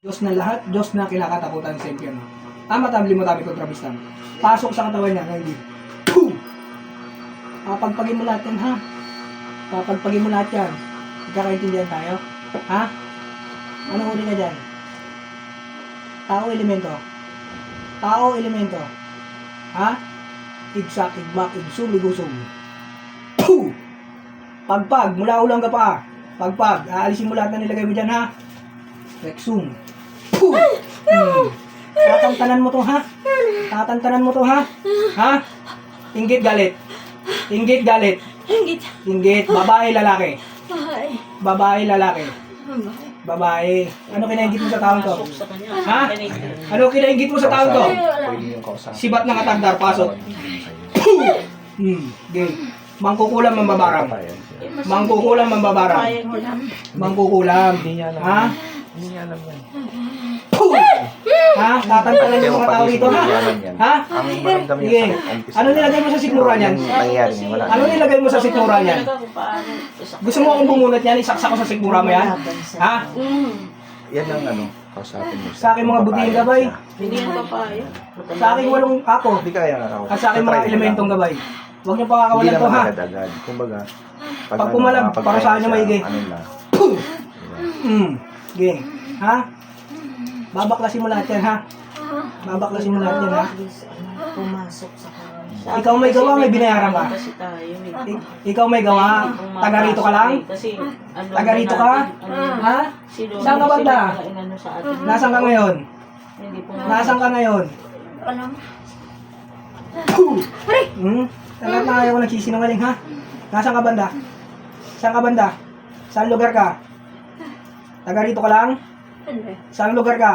Diyos na lahat, Diyos na kinakatakutan sa impyerno. Tama-tama, limutami kontrabistan. Pasok sa katawan niya, hindi. Boom! Papagpagin mo lahat yan, ha? Papagpagin mo lahat yan. Magkakaintindihan tayo? Ha? Anong uri ka dyan? Tao, elemento. Tao, elemento. Ha? Igsak, igbak, igsum, igusum. Puh! Pagpag, mula ulang ka pa. Pagpag, aalisin mo lahat na nilagay mo dyan, ha? Rexum. Puh! Tatantanan mo to, ha? Tatantanan mo to, ha? Ha? Inggit, galit. Inggit, galit. Inggit. Inggit, babae, lalaki. Bahay. Babae, lalaki. Bahay. Babae. Ano kinainggit mo sa taong to? Sa kanya. Ha? Ano kinainggit mo sa taong to? Pwede yung kausapin. Sibat ng atagdar, pasok. Gay. Mangkukulam ang babarang. Mangkukulam ang babarang. Mangkukulam. Hindi niya alam. Ha? Hindi niya alam yan. Ha? Tatantanan yung mga tao dito, ha? Ha? Ang maramdam Sige. niya sa umpisa. Ano nilagay mo sa sikmura niyan? Yung nangyayari niya, wala. Ano nilagay mo sa sikmura niyan? Gusto mo akong bumunot yan? Isaksak ko sa sikmura mo yan? Ha? Yan ang ano, kausapin mo. Sa akin mga butihing gabay. Hindi yan papaya. Sa akin walong ako. Hindi kaya nakakausap. At sa akin mga elementong gabay. Huwag niyo Hindi pakakawalan to, naman ha? agad-agad. Kumbaga, Pag pumalag, para sa kanya maigi. Ano lang. Sige. Ha? Babaklasin mo lahat yan, ha? Babaklasin mo lahat yan, ha? Pumasok sa kanya. Ikaw may gawa, may binayaran ka. Kasi tayo. Ikaw may gawa. Taga rito ka lang? Kasi Taga rito ka? Ha? Saan ka banda? Nasaan ka ngayon? Nasaan ka ngayon? Alam. Tagat na ayaw ko nagsisinungaling, ha? Nasaan ka banda? Saan ka banda? Saan lugar ka? Taga rito ka lang? Hindi. Saan lugar ka?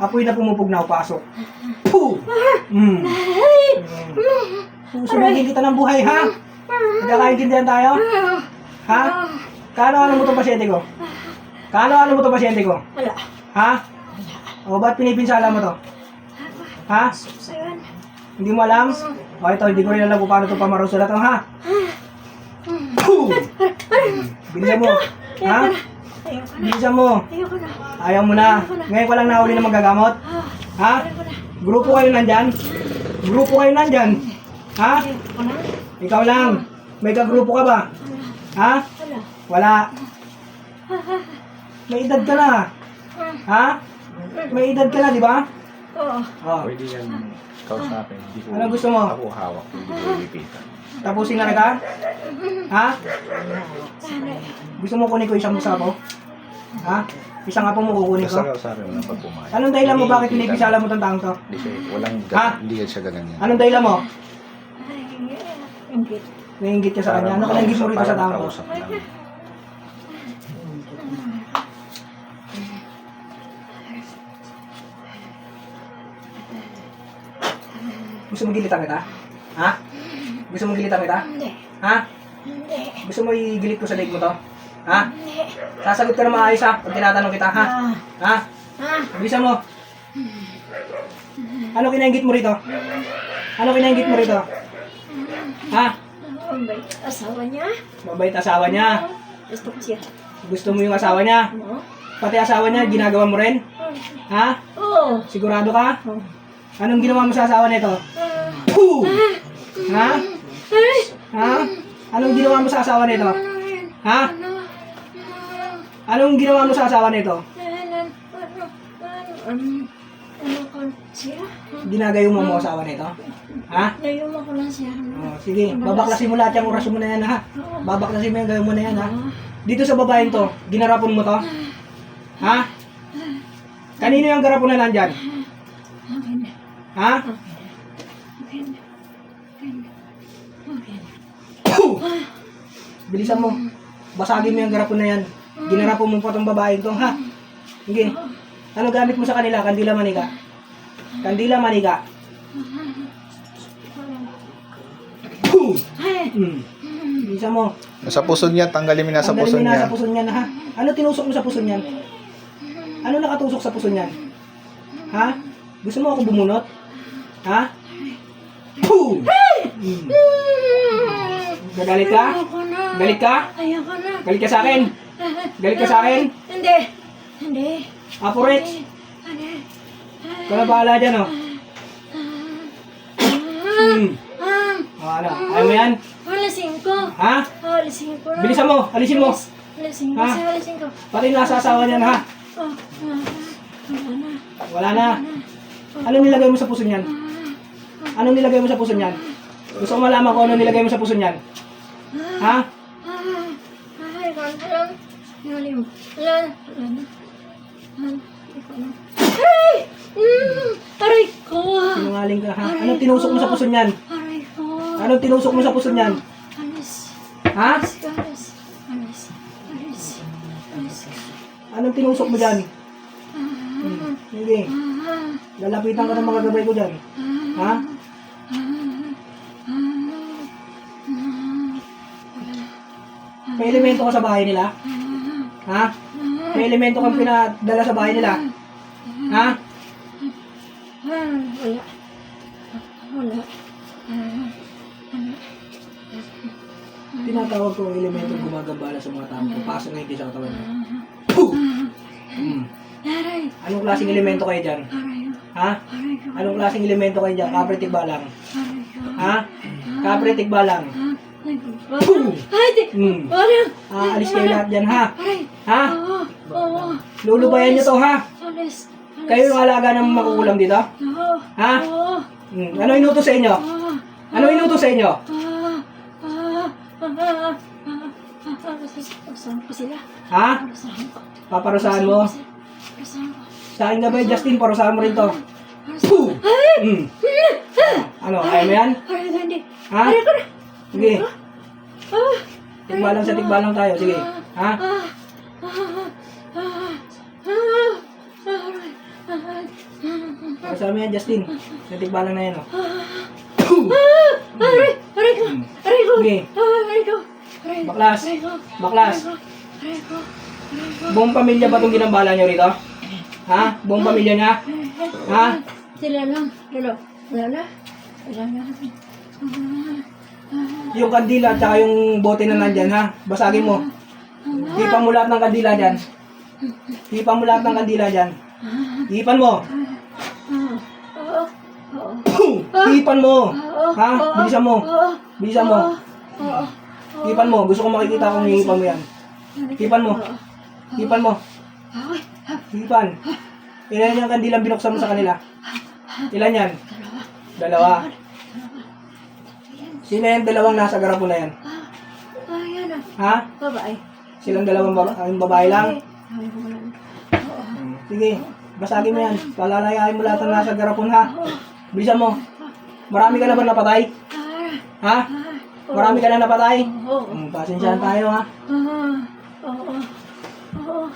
Apoy na pumupugnaw, pasok. Puh! Susunugin kita ng buhay, ha? Nagkakaintindihan tayo? Ha? Kaano-ano mo itong pasyente ko? Kaano-ano mo itong pasyente ko? Wala. Ha? O, ba't pinipinsala mo to? Ha? Sayan. Hindi mo alam? O, ito, hindi ko rin alam kung paano itong pamaruso na to, ha? Puh! Bilisan mo. Ha? Ayoko na. Bilisan mo. Ayoko na. Ayaw mo na. Ngayon ko lang nahuli na magagamot. Ha? Grupo kayo nandyan? Grupo kayo nandyan? Ha? Ayoko na. Ikaw lang. May kagrupo ka ba? Ha? Wala. Wala. May edad ka na. Ha? May edad ka na, di ba? Oo. Oh. Pwede yan kausapin. Hindi ko, Ano gusto mo? Ako hawak. Hindi ko ilipitan. Tapusin na ka? Ha? Gusto mo kunin ko isang musa ko? Ha? Isang apo mo kukunin ko? Basta kausapin mo na pag pumayag. Anong dahilan mo bakit pinipisala mo itong taong to? Hindi siya, walang Ha? hindi siya gaganyan. Anong dahilan mo? Inggit. Naiingit ka sa kanya? Ano ka naingit mo rito sa taong to? Kausap lang. Gusto mo gilitan kita? Ha? Gusto mo gilitan kita? Hindi. Ha? Hindi. Gusto mo igilit ko sa leg mo to? Ha? Hindi. Sasagot ka na maayos, ha? Pag tinatanong kita, ha? Ha? Bilisan mo. Ano kinaingit mo rito? Ano kinaingit mo rito? Ha? Mabait asawa niya. Mabait asawa niya. Gusto ko siya. Gusto mo yung asawa niya? Ano? Pati asawa niya, ginagawa mo rin? Ha? Oo. Sigurado ka? Oo. Anong ginawa mo sa asawa nito? Puh! Ha? Ha? Anong ginawa mo sa asawa nito? Ha? Anong ginawa mo sa asawa nito? Ano ko siya? Ginagayo mo mo asawa nito? Ha? Ngayon mo ko lang siya. Oh, sige, babaklasin mo lahat yung orasyon mo na yan, ha? Babaklasin mo yung gawin mo na yan, ha? Dito sa babaeng to, ginarapon mo to? Ha? Kanino yung garapon na nandyan? Ha? Puh! Bilisan mo. Basagin mo yung garapon na yan. Ginarapon mo pa tong babaeng to, ha? Sige. Ano gamit mo sa kanila? Kandila manika. Kandila manika. Puh! Bilisan mo. Nasa puso niya, tanggalin mo na sa Tanggalin puso mo na niya. sa puso niyan, ha? Ano tinusok mo sa puso niyan? Ano nakatusok sa puso niyan? Ha? Gusto mo ako bumunot? Ha? Puh! Gagalit ka? Ayoko na. Galit ka? Ayoko na. Galit ka sa akin? Galit ka sa akin? Hindi. Hindi. Aporets. Hindi. Ikaw na bahala dyan, oh. Ano? Ayaw mo yan? Alisin ko. Ha? Alisin ko na. Bilisan mo. Alisin mo. Alisin ko. Ha? Alisin ko. Pati nasa asawa niyan, ha? Oh, wala na. Wala na. Ano nilagay mo sa puso niyan? Ano nilagay mo sa puso niyan? Gusto ko malaman kung ano nilagay mo sa puso niyan. Ha? Ay, wala. Wala. Wala na. Ay! Aray ko! Sinungaling ka, ha? Anong tinusok mo sa puso niyan? Aray ko! Anong tinusok mo sa puso niyan? Alis. Ha? Alis. Alis. Alis. Alis. Anong tinusok mo dyan? Sige. Lalapitan ka ng mga gabay ko dyan. Ha? May elemento ka sa bahay nila? Ha? May elemento kang pinadala sa bahay nila? Ha? Wala. Wala. Tinatawag ko ang elemento gumagambala sa mga tao. Papasok na hindi sa katawan niya. Puh! Aray. Anong klaseng elemento kayo dyan? Aray. Ha? Aray ko. Anong klaseng elemento kayo dyan? Kapritik balang. Aray ko. Ha? Kapritik balang. Puh! Ay, di. Parang. Aalis kayo lahat dyan, ha? Aray. Ha? Oo. Oo. Lulubayan nyo to, ha? Alis. Kayo yung alaga ng makukulam dito? Oo. Ha? Oo. Ano inutos sa inyo? Oo. Ano inutos sa inyo? Parusahan ko sila. Ha? Parusahan ko. Paparusahan mo? Parusahan ko. Sa akin gabay, Justin, parusahan mo rin to. Puh! Ano, ayaw mo yan? Aray ko, hindi. Ha? Aray ko na. Sige, Ah. tigbalang sa tigbalang tayo. Sige, ha? Parusahan mo yan, Justin. Sa tigbalang na yan, oh. Aray! Aray ko! Aray ko! Sige, Aray ko! Aray ko! baklas. Aray ko! Baklas. Aray ko! Aray ko! Buong pamilya ba itong ginambala nyo rito? Ha? Buong pamilya niya? Ha? Sila lang. Lolo. Lola. Sila lang. Yung kandila at saka yung bote na nandyan, ha? Basagin mo. Hipan mo lahat ng kandila dyan. Hipan mo lahat ng kandila dyan. Hipan mo. Oo. Oo. Hipan mo. Ha? Oo. Bilisan mo. Oo. Bilisan mo. Oo. Hipan mo. Gusto ko makikita kung hihipan mo yan. Hipan mo. Hipan mo. Hipan. Ilan yung kandilang binuksan mo sa kanila? Ilan yan? Dalawa. Sino yung dalawang nasa garapo na yan? Ayan na. Ha? Babae. Silang dalawang ang babae lang? Ay, wala. Oo. Sige, basagin mo yan. Palalayain mo lahat ng nasa garapon, ha? Bilisan mo. Marami ka na ba napatay? Ha? Marami ka na napatay? Oo. Pasensyahan tayo, ha? Oo. Oo.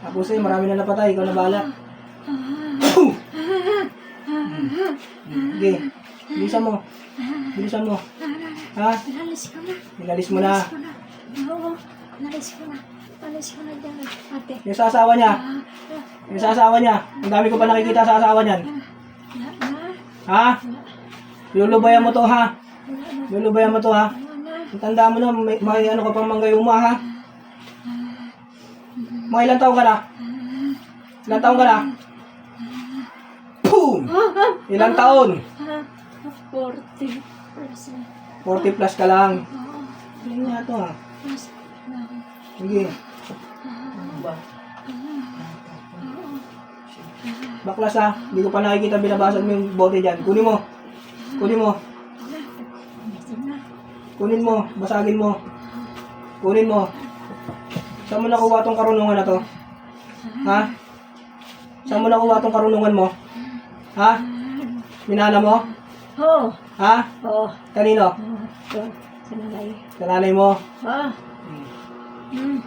Tapos marami na napatay. Ikaw na bahala. Sige, bilisan mo. Bilisan mo. Ha? Inalis ko na. Inalis mo na. Oo. Inalis ko na. Inalis ko na dyan. Ate. Yung sa asawa niya. Yung sa asawa niya. Ang dami ko pa nakikita sa asawa niyan. Ha? Lulubayan mo to, ha? Lulubayan mo to, ha? Tandaan mo na, may ano ka pang manggayuma, ha? Mga ilang taon ka na? Ilang taon ka na? Boom! Ilang taon? 40. 40 plus ka lang. Galing nga to, ha? Sige. Baklas, ha? Hindi ko pa nakikita binabasag mo yung bote dyan. Kunin mo. Kunin mo. Kunin mo. Basagin mo. Kunin mo. Saan mo nakuha tong karunungan na to? Ha? Saan mo nakuha tong karunungan mo? Ha? Minana mo? Oo. Ha? Oo. Kanino? Oo. Sa nanay. Sa nanay mo? Ah. Boom!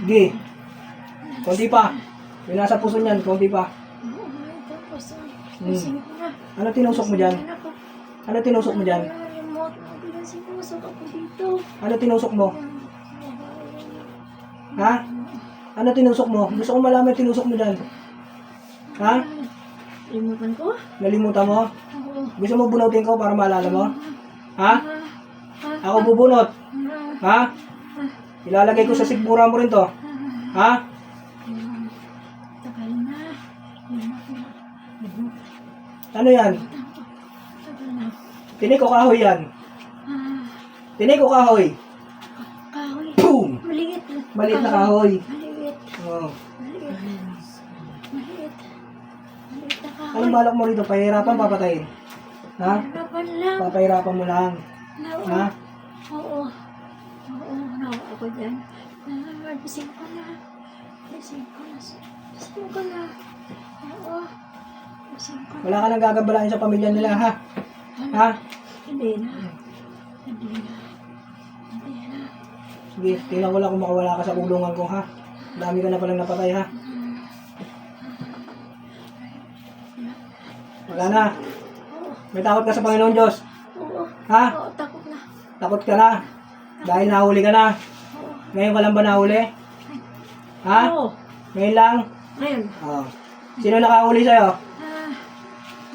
Sige. Konti pa. Yung nasa puso niyan, konti pa. Oo, tapos, Hmm. lasing ko na. Ano tinusok mo dyan? Lasing ako. Ano tinusok mo dyan? Remote, pinasipusok ako dito. Ano tinusok mo? Ha? Ano tinusok mo? Gusto ko malaman yung tinusok mo dyan. Ha? Limutan ko? Nalimutan mo? Oo. Gusto mo bunutin ko para maalala mo? Ha? Ah, Ako bubunot. ah, Ha? Ilalagay ko sa sigmura mo rin to. Ha? tagal na. Ano yan? Tagal na. Tinik o kahoy yan? Ah, Tinik o kahoy? kahoy. Boom! Maliit. Maliit na kahoy. Maliit. Oh. Maliit. Maliit. Maliit na kahoy. Anong balak mo rito? Pahirapan, papatayin? Ha? Harapan lang. Papahirapan mo lang. Oo. Ha? Oo. Oo. Nawa ako dyan. Gising ko na. Gising ko na. Gising ko na. Oo. Gising ko na. Wala ka nang gagabalain sa pamilya nila, ha? Ha? Hindi na. Hindi na. Hindi na. Sige, tingnan ko lang kung makawala ka sa kulungan ko, ha? Dami ka na palang napatay, ha? Wala na. Oo. May takot ka sa Panginoon Diyos. Oo. Ha? Oo. Takot na. Takot ka na. Dahil nahuli ka na. Oo. Ngayon ka lang ba nahuli? Ha? Oo. Ngayon lang? Ngayon. Oo. Sino nakahuli sa'yo? Ah.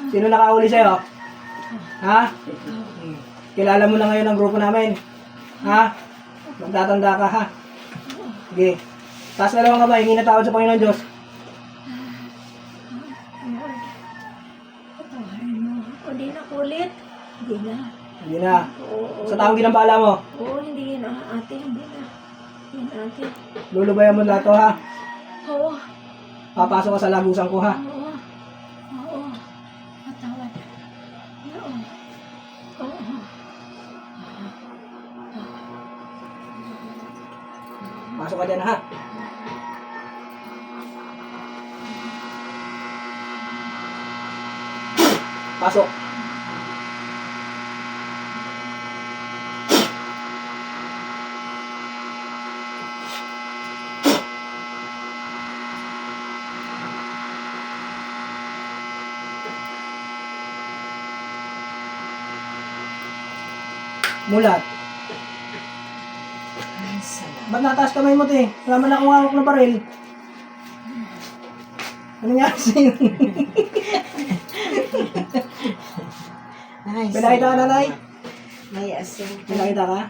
Sino nakahuli sa'yo? Ha? Kilala mo na ngayon ang grupo namin. Ha? Magtatanda ka, ha? Sige. Taas ka lang kamay, hingi na tawad sa Panginoon Diyos. Lord. Patawarin mo. O di na kulit. Hindi na. Hindi na. Oo. Sa taong ginambala mo, Oo, hindi na. Ate, hindi na. Hindi na, ate. lulubayan mo lahat to, ha? Oo. Papasok ka sa lagusan ko, ha? Oo. Oo. Patawad. Oo. Oo. Pasok ka dyan, ha? Pasok. Mulat. Ba't nataas kamay mo, te? Wala man akong hawak na baril. Ano nga sa'yo? Ay, Pinakita ka, nanay? may asin. Pinakita ka?